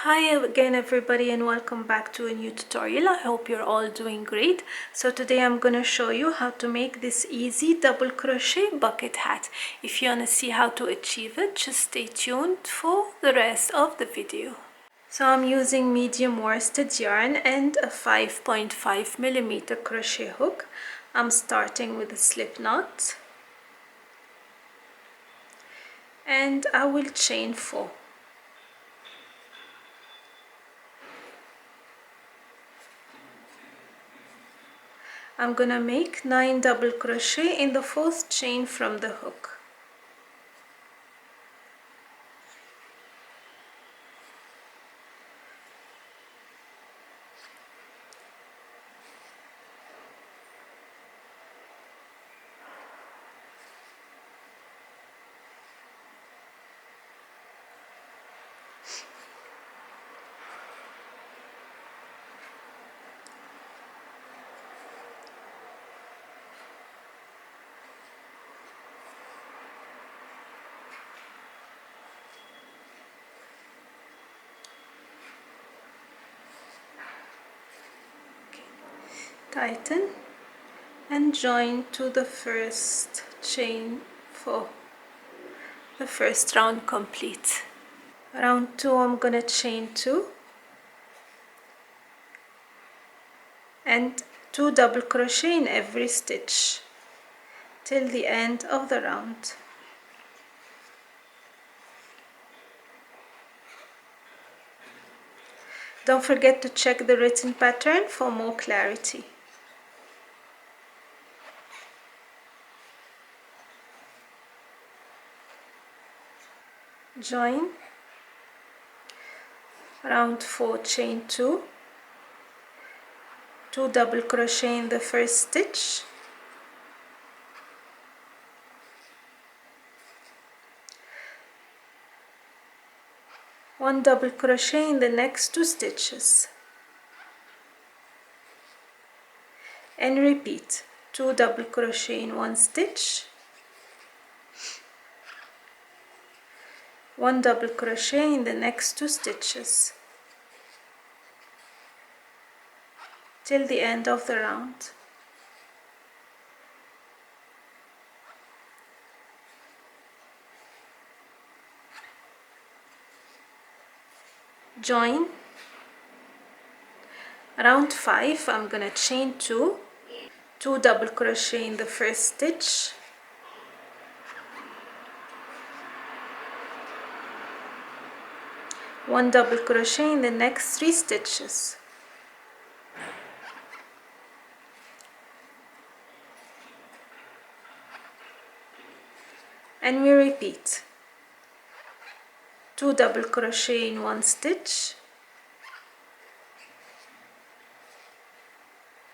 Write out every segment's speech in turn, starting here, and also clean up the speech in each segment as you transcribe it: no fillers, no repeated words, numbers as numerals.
Hi again everybody, and welcome back to a new tutorial. I hope you're all doing great. So today I'm going to show you how to make this easy double crochet bucket hat. If you want to see how to achieve it, just stay tuned for the rest of the video. So I'm using medium worsted yarn and a 5.5mm crochet hook. I'm starting with a slip knot and I will chain 4. I'm gonna make 9 double crochet in the fourth chain from the hook. Tighten and join to the first chain for the first round complete. Round 2 I'm gonna chain 2 and 2 double crochet in every stitch till the end of the round. Don't forget to check the written pattern for more clarity. Join, round 4 chain 2, 2 double crochet in the first stitch, one double crochet in the next 2 stitches, and repeat 2 double crochet in one stitch, 1 double crochet in the next 2 stitches till the end of the round. Join, round 5 I'm gonna chain 2, 2 double crochet in the first stitch, one double crochet in the next 3 stitches, and we repeat 2 double crochet in one stitch,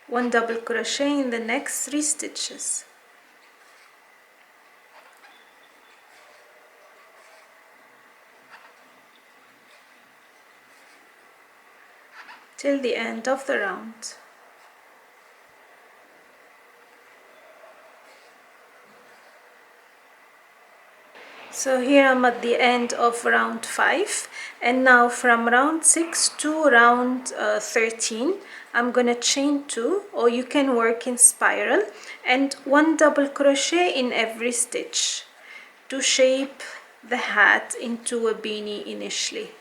1 double crochet in the next 3 stitches, till the end of the round. So here I'm at the end of round 5, and now from round 6 to round 13 I'm gonna chain 2, or you can work in spiral, and 1 double crochet in every stitch to shape the hat into a beanie initially.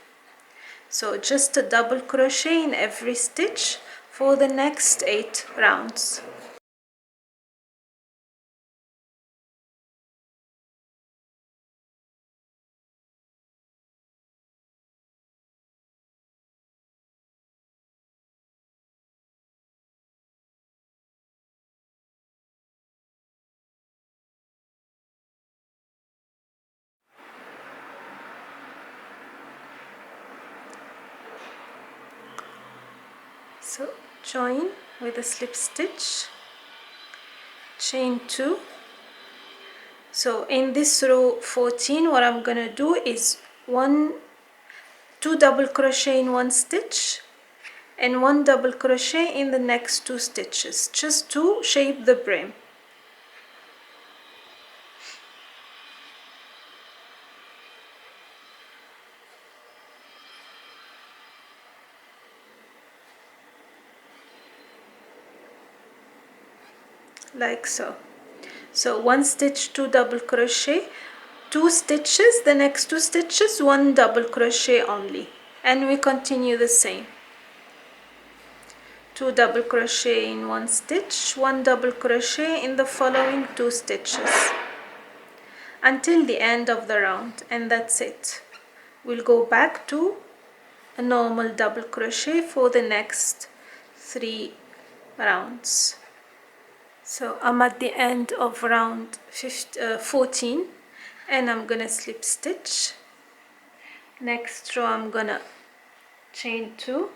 So just a double crochet in every stitch for the next 8 rounds. So join with a slip stitch, chain 2. So in this row 14 what I'm gonna do is 2 double crochet in one stitch and 1 double crochet in the next 2 stitches, just to shape the brim. like so. So 1 stitch, 2 double crochet, 2 stitches, the next 2 stitches 1 double crochet only, and we continue the same. 2 double crochet in 1 stitch, 1 double crochet in the following 2 stitches until the end of the round, and that's it. We'll go back to a normal double crochet for the next 3 rounds. So I'm at the end of round 14, and I'm gonna slip stitch. Next row I'm gonna chain 2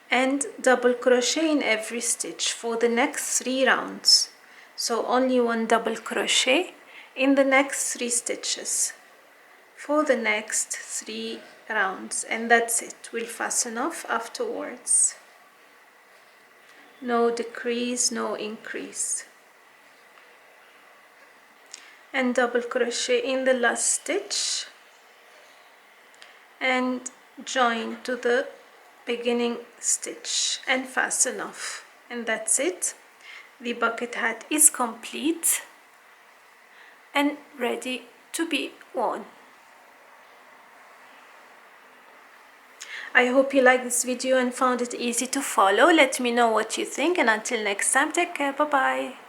and double crochet in every stitch for the next 3 rounds. So only 1 double crochet in the next 3 stitches for the next 3 rounds, and that's it. We'll fasten off afterwards. No decrease, no increase. And double crochet in the last stitch and join to the beginning stitch and fasten off, and that's it. The bucket hat is complete and ready to be worn. I hope you liked this video and found it easy to follow. Let me know what you think, and until next time, take care. Bye bye.